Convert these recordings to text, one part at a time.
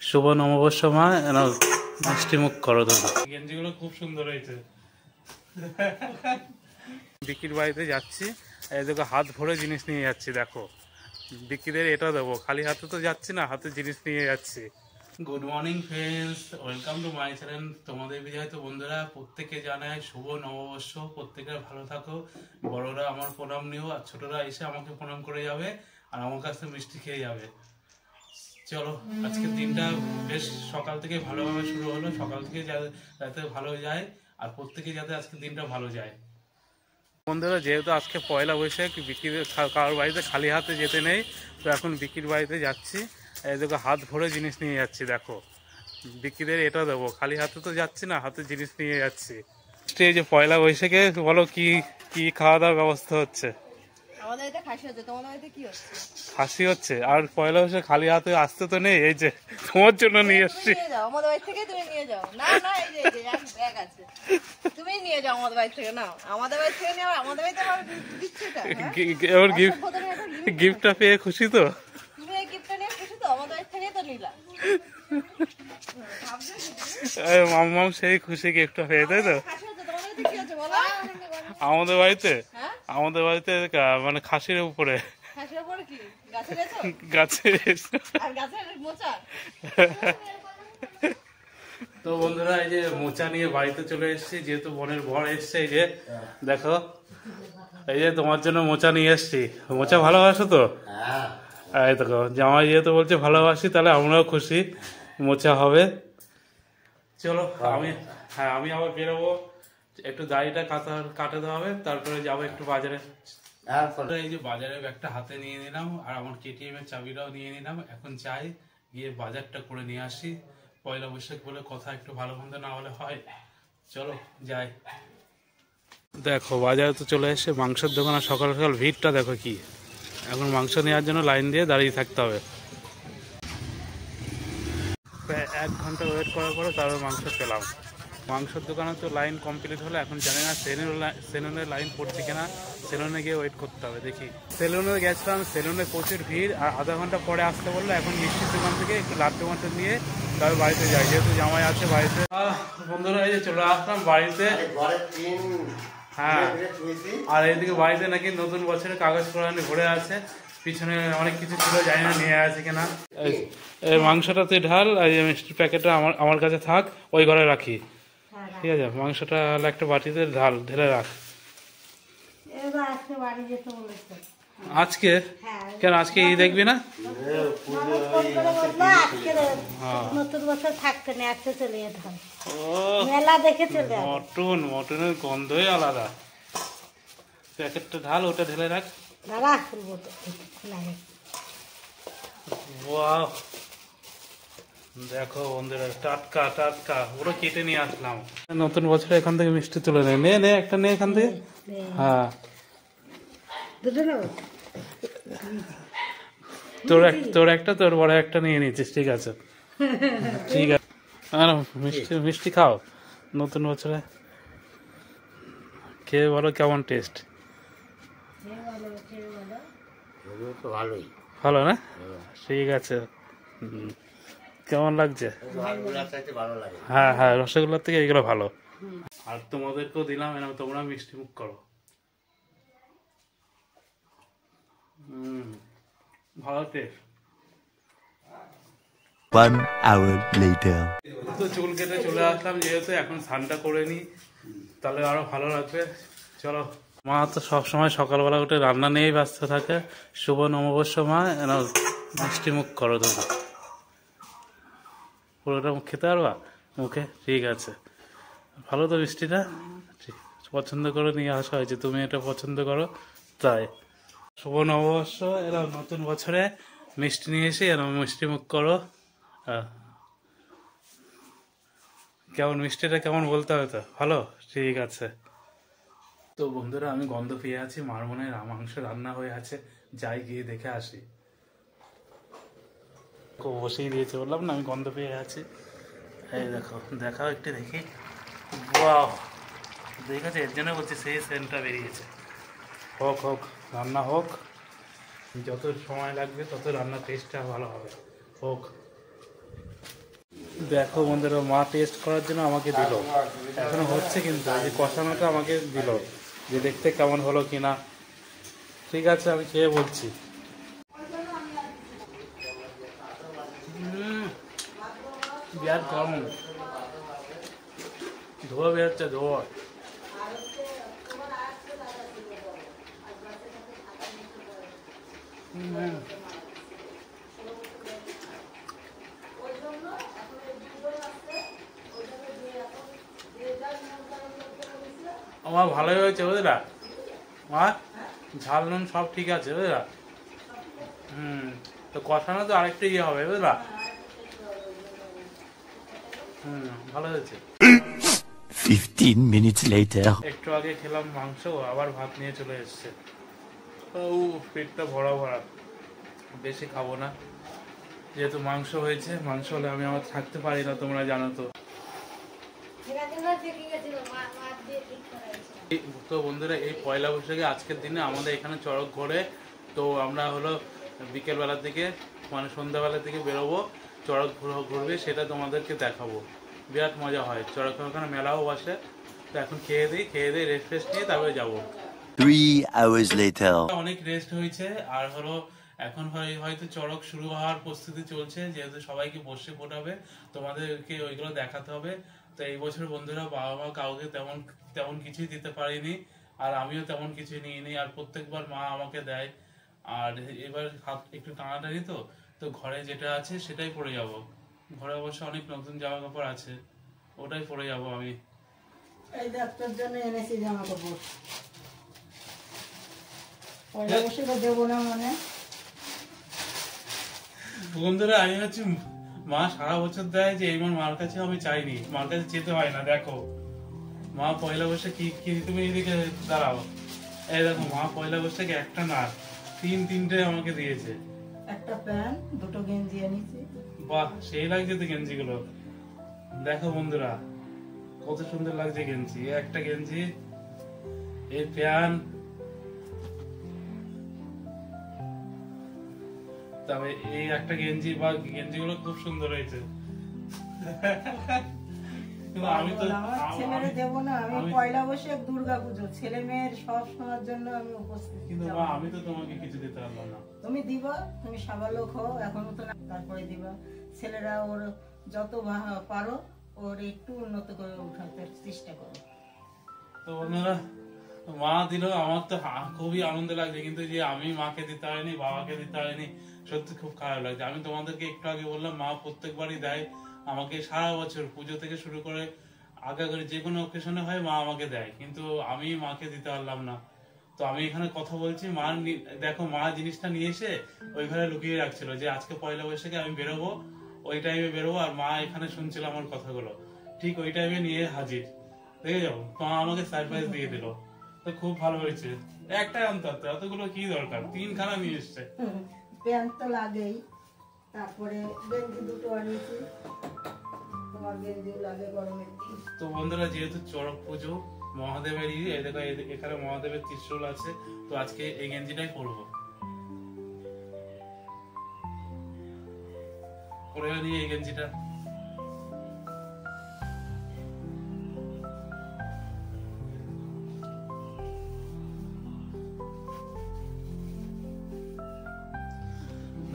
শুভ নববর্ষ মা, মিষ্টি মুখ করো। দাদা গেঞ্জিগুলো খুব সুন্দর হয়েছে। বিকির বাড়িতে যাচ্ছি, এই দেখো হাত ভরে জিনিস নিয়ে যাচ্ছি। দেখো বিকিদের এটা দেবো, খালি হাতে তো যাচ্ছি না, হাতে জিনিস নিয়ে যাচ্ছি। Good morning friends, welcome to my channel. তোমাদের বিজয়িত বন্ধুরা প্রত্যেকে জানায় শুভ নববর্ষ, প্রত্যেকে ভালো থাকো। বড়রা আমার প্রণাম নিও, আর ছোটরা এসে আমাকে প্রণাম করে যাবে আর আমার কাছ থেকে মিষ্টি খেয়ে যাবে। চলো আজকের দিনটা বেশ সকাল থেকে ভালোভাবে শুরু হলো, সকাল থেকে যাতে ভালো যায় আর প্রত্যেকে যাতে আজকের দিনটা ভালো যায়। বন্ধুরা যেহেতু আজকে পয়লা বৈশাখ, বিকির কারোর বাড়িতে খালি হাতে যেতে নেই, তো এখন বিকির বাড়িতে যাচ্ছি। এই দেখো হাত ভরে জিনিস নিয়ে যাচ্ছি। দেখো বিকিদের এটা দেবো, খালি হাতে তো যাচ্ছি না, হাতে জিনিস নিয়ে যাচ্ছি। এই যে পয়লা বৈশাখে বলো কি কি খাওয়া দাওয়ার ব্যবস্থা হচ্ছে? আমাদের এটা খাসি হচ্ছে, তোমাদের বাড়িতে কি হচ্ছে? খাসি হচ্ছে। আর পয়লা বৈশাখ খালি হাতে আসতে তো নেই, এই যে তোমার জন্য নিয়ে এসছি। আমাদের বাড়ি থেকে তুমি নিয়ে যাও। না না, এই যে ব্যাগ আছে, তুমি নিয়ে যাও আমাদের বাড়ি থেকে। নাও আমাদের বাড়ি থেকে নিয়ে, আমাদের বাড়িতে দিচ্ছি এটা। এবার গিফটটা পেয়ে খুশি তো? তুমি এই গিফটটা নিয়ে খুশি তো? আমাদের বাড়ি থেকে তো নিলা। মাম্মাম সেই খুশি গিফটটা পেয়ে, তাই তো? আমাদের বাড়িতে মানে খাসির উপরে গাছে। তো বন্ধুরা এই যে মোচা নিয়ে বাড়িতে চলে এসেছি, যেহেতু বোনের বর এসছে। এই যে দেখো, এই যে তোমার জন্য মোচা নিয়ে এসছি। মোচা ভালোবাসো তো? এই দেখো জামাই যেহেতু বলছে ভালোবাসি, তাহলে আমরাও খুশি, মোচা হবে। চলো আমি আবার বেরোবো, একটু দাড়িটা কাটাতে হবে, তারপরে যাবো একটু বাজারে। এই যে বাজারে ব্যাগটা হাতে নিয়ে নিলাম আর আমার কেটিএম এর চাবিটাও নিয়ে নিলাম। এখন চাই গিয়ে বাজারটা করে নিয়ে আসি। পয়লা বৈশাখ বলে কথা, একটু ভালো মন্দ না হলে হয়। চলো যাই। দেখো বাজারে তো চলে এসে, মাংসের দোকানে সকাল সকাল ভিড়টা দেখো কি। এখন মাংস নেওয়ার জন্য লাইন দিয়ে দাঁড়িয়ে থাকতে হবে। প্রায় 1 ঘন্টা ওয়েট করার পরে তারপর মাংস পেলাম। মাংসের দোকানে তো লাইন কমপ্লিট হলো, এখন জানি না সেলুনের লাইন পড়ছে কিনা। সেলুনে গিয়ে ওয়েট করতে হবে, দেখি। সেলুনে গেছিলাম, সেলুনে প্রচুর ভিড়, আর আধা ঘন্টা পরে আসতে বললো। এখন মিষ্টির দোকান থেকে একটু লাড্ডু মাট্টু নিয়ে তারপর বাড়িতে যাই, যেহেতু জামাই আছে বাড়িতে। বন্ধুরা এই যে চলে আসলাম বাড়িতে। হ্যাঁ, আর এইদিকে বাড়িতে নাকি নতুন বছরের কাগজ পোড়ানি ভরে আছে, পিছনে অনেক কিছু ছিল, জানি না নিয়ে আছে কিনা। এই মাংসটা তুই ঢাল, এই মিষ্টির প্যাকেটটা আমার কাছে থাক, ওই ঘরে রাখি। ঠিক আছে, মাংসটা একটা বাটিতে ঢেলে রাখ। আজকে কেন, আজকে এই দেখবি না? মটনের গন্ধই আলাদা। প্যাকেটটা ঢাল, ওটা ঢেলে রাখ। দেখো বন্ধুরা, টাটকা টাটকা পুরো কেটে নিয়ে আসলাম। নতুন বছরে এখান থেকে মিষ্টি তুলে নে একটা নে এখান থেকে। হ্যাঁ, তোর একটা, তোর বড় একটা নিয়ে নিয়েছিস, ঠিক আছে ঠিক আছে। মিষ্টি খাও নতুন বছরে, খেয়ে বলো কেমন টেস্ট। ভালো না? ঠিক আছে। কেমন লাগছে? হ্যাঁ হ্যাঁ, রসগোল্লার থেকে এইগুলো ভালো। আর তোমাদেরকেও দিলাম, তোমরা মিষ্টি মুখ করো। ভালো টেস্ট। তো চুল কেটে চলে আসলাম, যেহেতু এখন স্নানটা করে নি, তাহলে আরো ভালো লাগবে। চলো। মা তো সবসময় সকালবেলা উঠে রান্না নিয়েই ব্যস্ত থাকে। শুভ নববর্ষ মা, মিষ্টি মুখ করো। তোমরা পুরোটা খেতে পারবা মুখে? ঠিক আছে, ভালো তো মিষ্টিটা, পছন্দ করে নিয়ে আসা হয়েছে, তুমি এটা পছন্দ করো তাই। শুভ নববর্ষ, এরা নতুন বছরে মিষ্টি নিয়ে এসে মিষ্টি মুখ করো। কেমন মিষ্টিটা কেমন বলতে হবে তো? ভালো, ঠিক আছে। তো বন্ধুরা আমি গন্ধ পেয়ে আছি, মার মনে মাংস রান্না হয়ে আছে, যাই গিয়ে দেখে আসি। বসেই দিয়েছে, বললাম না আমি গন্ধ পেয়ে আছি। এই দেখো, দেখাও একটু দেখি। বাহ, দেখেছে, এর জন্য বলছি সেই সেন্টটা বেরিয়েছে। হোক হোক, রান্না হোক, যত সময় লাগবে তত রান্নার টেস্টটা ভালো হবে। হোক। দেখো বন্ধুরা, মা টেস্ট করার জন্য আমাকে দিল, এখনো হচ্ছে কিন্তু এই যে কষানোটা আমাকে দিল, যে দেখতে কেমন হলো কিনা। ঠিক আছে, আমি খেয়ে বলছি। বিরাট গরম, ধোয়া বেরোচ্ছে, ধোয়া। আমার ভালোই হয়েছে বুঝলা মা, ঝাল নুন সব ঠিক আছে বুঝলা। তো কষানো তো আরেকটু ইয়ে হবে বুঝলা। ভালো হয়েছে। 15 minutes later. একটু আগে খেলাম মাংস, আবার ভাত নিয়ে চলে এসছে। ও পেটটা ভরা ভরা, বেশি খাবো না, যেহেতু মাংস হয়েছে। মাংস হলে আমি আমার থাকতে পারি না, তোমরা জানো তো। তো বন্ধুরা, এই পয়লা বৈশাখে আজকের দিনে আমাদের এখানে চড়ক ঘোরে। তো আমরা হলো বিকেলবেলা থেকে মানে সন্ধ্যাবেলা থেকে বেরোবো, চড়ক ঘুরবে, সেটা তোমাদেরকে দেখাবো। বিরাট মজা হয়, চড়ক ওখানে মেলাও বসে। তো এখন খেয়ে দিই রেস্ট ফেস্ট নিয়ে তারপরে যাবো। 3 hours later. অনেক রেস্ট হয়েছে, আর হলো এখন হয়তো চড়ক শুরু হওয়ার প্রস্তুতি চলছে, যেহেতু সবাইকে বসে ফোটাবে, তোমাদেরকে ওইগুলো দেখাতে হবে। তো এই বছর বন্ধুরা বাবা মা কাউকে তেমন কিছুই দিতে পারিনি, আর আমিও তেমন কিছুই নিইনি। আর প্রত্যেকবার মা আমাকে দেয়, আর এবার হাত একটু টানাটানি, তো ঘরে যেটা আছে সেটাই পরে যাব। ঘরে অবশ্য অনেক নতুন জামা কাপড় আছে, ওটাই পরে যাব আমি। এই ডাক্তার জন্য এনেছি জামা কাপড়, পয়লা বৈশাখে দেবো না মানে। বন্ধুরা, আমি হচ্ছে মা সারা বছর দেয়, যে এইবার মার কাছে আমি চাইনি, মার কাছে যেতে হয় না। দেখো মা পয়লা বৈশাখে কি, তুমি এদিকে দাঁড়াও, এই দেখো মা পয়লা বৈশাখে একটা না তিনটে আমাকে দিয়েছে। একটা প্যান্ট, দুটো গেঞ্জি এনেছি। বাহ, সেই লাগছে তো গেঞ্জি গুলো। দেখো বন্ধুরা, কত সুন্দর লাগছে গেঞ্জি। একটা গেঞ্জি, এই প্যান্ট, তবে এই একটা গেঞ্জি, বা গেঞ্জি গুলো খুব সুন্দর হয়েছে। আমি তো ছেলেরে দেবো না, আমি পয়লা বৈশাখ দুর্গা পুজো ছেলে মেয়ের সব সময়ের জন্য আমি উপস্থিত। কিন্তু আমি তো তোমাকে কিছু দিতে পারলাম না। তুমি দিবা, তুমি সাবালোক হও, এখনো তো না, তারপরে দিবা। ছেলেরা ওর যত পারো ওর একটু উন্নত করে উঠাতে চেষ্টা করো। তো বন্ধুরা, মা দিল, আমার তো খুবই আনন্দ লাগছে, কিন্তু যে আমি মাকে দিতে হয়নি, বাবাকে দিতে হয়নি, সত্যি খুব খারাপ লাগছে। আমি তোমাদেরকে একটু আগে বললাম, মা প্রত্যেকবারই দেয় আমাকে, সারা বছর পুজো থেকে শুরু করে আগে করে যে কোনো অকেশনে হয় মা আমাকে দেয়, কিন্তু আমি মাকে দিতে পারলাম না। তো আমি এখানে কথা বলছি, মা দেখো মা জিনিসটা নিয়ে এসে ওই ঘরে লুকিয়ে রাখছিল, যে আজকে পয়লা বৈশাখে আমি বেরোবো, ওই টাইমে বেরোবো। আর মা এখানে শুনছিল আমার কথাগুলো, ঠিক ওই টাইমে নিয়ে হাজির। দেখে যাও, মা আমাকে সারপ্রাইজ দিয়ে দিল। তো খুব ভালো হয়েছে। একটাই অন্তত, এতগুলো কি দরকার, 3খানা নিয়ে এসছে। প্যান্ট তো লাগেই, তারপরে গেঞ্জি দুটো আনিয়েছি, তোমার গেঞ্জিও লাগে গরমের দিন। তো বন্ধুরা, যেহেতু চড়ক পুজো মহাদেবেরই, দেখো এখানে মহাদেবের ত্রিশূল আছে, তো আজকে এই গেঞ্জিটাই পরবো। পরে নিয়ে এই গেঞ্জিটা,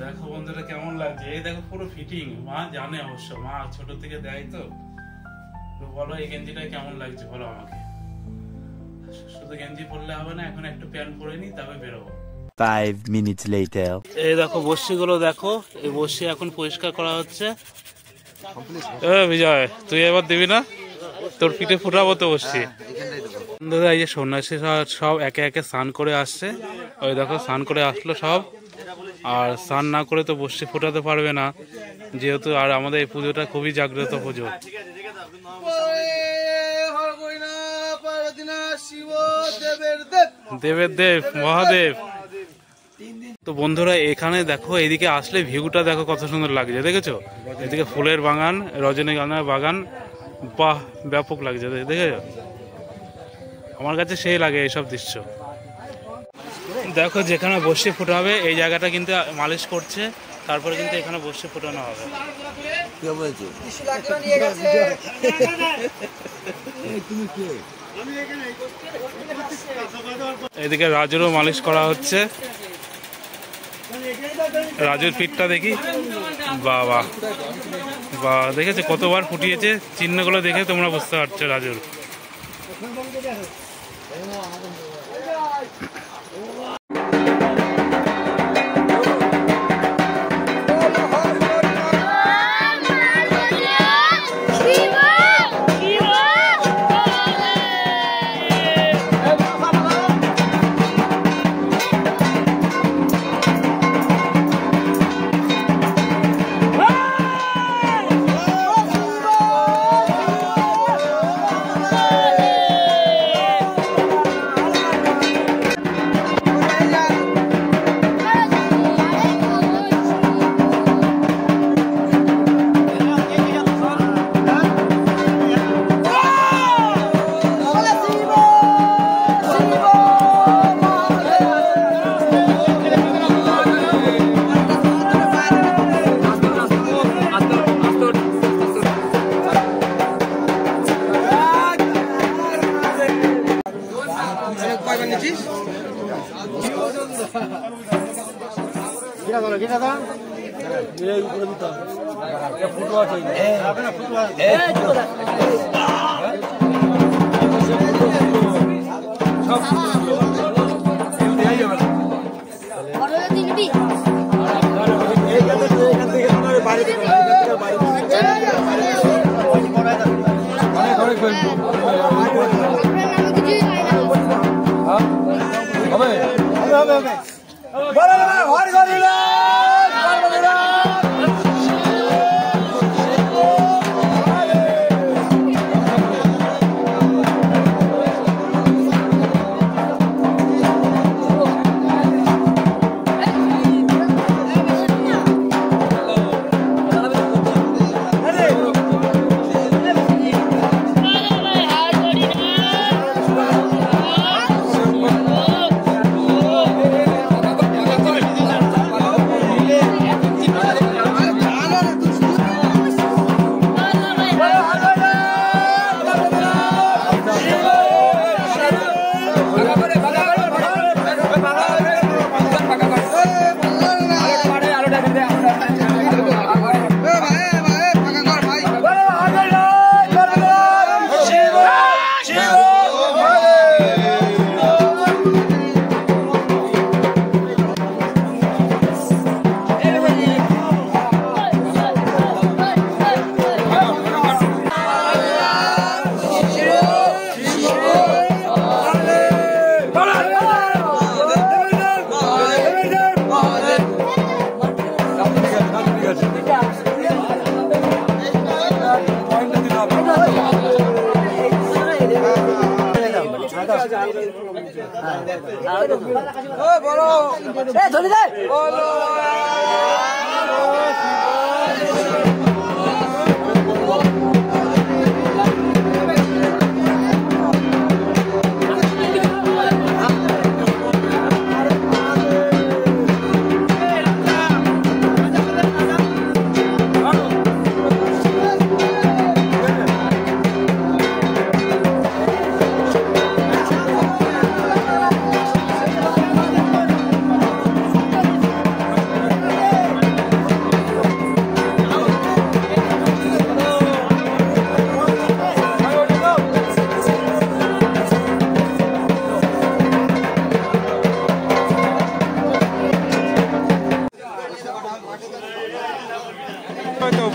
দেখো বন্ধুরা কেমন লাগছে। এই দেখো পুরো ফিটিং, মা জানে অবশ্য, মা ছোট থেকে দেয়। তো বলো এই গেঞ্জিটা কেমন লাগছে বলো আমাকে। শুধু গেঞ্জি পরলে হবে না, এখন একটু প্যান্ট পরে নি, তবে বেরোবো। 5 minutes later. এই দেখো বর্ষি গুলো, দেখো এই বর্ষি এখন পরিষ্কার করা হচ্ছে। বিজয়, তুই এবার দিবি না? তোর পিঠে ফুটাবো তো বর্ষি। বন্ধুরা, এই যে সন্ন্যাসী সব একে একে স্নান করে আসছে। ওই দেখো স্নান করে আসলো সব, আর স্নান না করে তো বর্ষি ফোটাতে পারবে না, যেহেতু। আর আমাদের এই পুজোটা খুবই জাগ্রত পুজো। দেবের দেব মহাদেব। তো বন্ধুরা, এখানে দেখো এইদিকে আসলে ভিউটা দেখো কত সুন্দর লাগছে, দেখেছো? এদিকে ফুলের বাগান, রজনীগন্ধার বাগান, বাহ ব্যাপক লাগছে, দেখেছো? আমার কাছে সেই লাগে এইসব দৃশ্য। দেখো যেখানে বর্ষি ফোটাবে এই জায়গাটা কিন্তু মালিশ করছে, তারপরে কিন্তু এখানে বর্ষি ফোটানো হবে। এদিকে রাজুরও মালিশ করা হচ্ছে। রাজুর পিঠটা দেখি, বাবা বা দেখেছে কতবার ফুটিয়েছে, চিহ্নগুলো দেখে তোমরা বুঝতে পারছো রাজুর।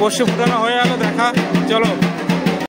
বসে ফুটানো হয়ে গেল, দেখা চলো।